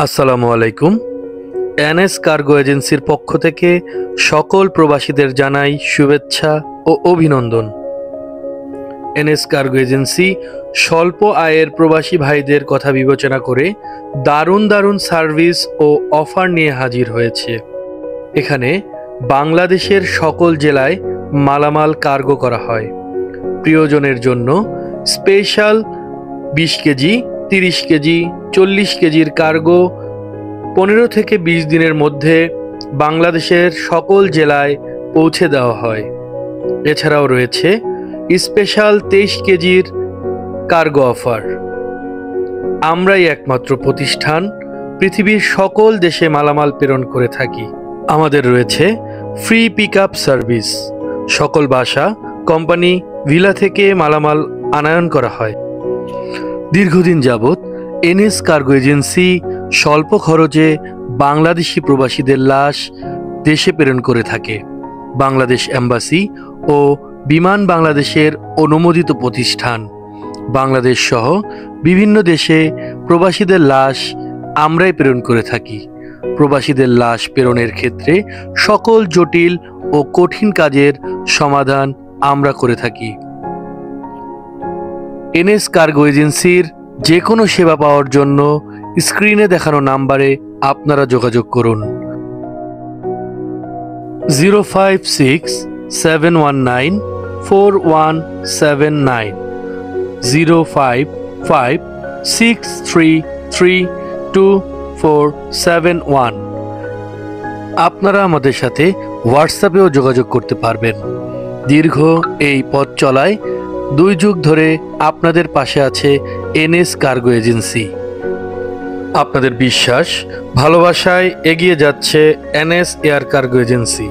আসসালামু আলাইকুম। NS cargo এজেন্সির পক্ষ থেকে সকল প্রবাসীদের জানাই শুভেচ্ছা ও অভিনন্দন। এনএস কার্গো এজেন্সি স্বল্প আয়ের প্রবাসী ভাইদের কথা বিবেচনা করে দারুণ দারুণ সার্ভিস ও অফার নিয়ে হাজির হয়েছে। এখানে বাংলাদেশের সকল জেলায় মালামাল কার্গো করা হয়। প্রিয়জনের জন্য স্পেশাল 20 কেজি, 30 কেজি, 40 কেজির কার্গো 15 থেকে 20 দিনের মধ্যে বাংলাদেশের সকল জেলায় পৌঁছে দেওয়া হয়। এছাড়াও রয়েছে স্পেশাল 23 কেজির কার্গো অফার। আমরাই একমাত্র প্রতিষ্ঠান পৃথিবীর সকল দেশে মালামাল প্রেরণ করে থাকি। আমাদের রয়েছে ফ্রি পিক আপ সার্ভিস। সকল বাসা, কোম্পানি, ভিলা থেকে মালামাল আনায়ন করা হয়। দীর্ঘদিন যাবৎ এনএস কার্গো এজেন্সি স্বল্প খরচে বাংলাদেশি প্রবাসীদের লাশ দেশে প্রেরণ করে থাকে। বাংলাদেশ এম্বাসি ও বিমান বাংলাদেশের অনুমোদিত প্রতিষ্ঠান। বাংলাদেশ সহ বিভিন্ন দেশে প্রবাসীদের লাশ আমরাই প্রেরণ করে থাকি। প্রবাসীদের লাশ প্রেরণের ক্ষেত্রে সকল জটিল ও কঠিন কাজের সমাধান আমরা করে থাকি। এনএস কার্গো এজেন্সির যে কোনো সেবা পাওয়ার জন্য স্ক্রিনে দেখানো নাম্বারে আপনারা যোগাযোগ করুন। 056-719-4179, 055-633-2471। আপনারা আমাদের সাথে হোয়াটসঅ্যাপেও যোগাযোগ করতে পারবেন। দীর্ঘ এই পথ চলায় 2 যুগ ধরে আপনাদের পাশে আছে এনএস কার্গো এজেন্সি। আপনাদের বিশ্বাস, ভালোবাসায় এগিয়ে যাচ্ছে এনএস এয়ার কার্গো এজেন্সি।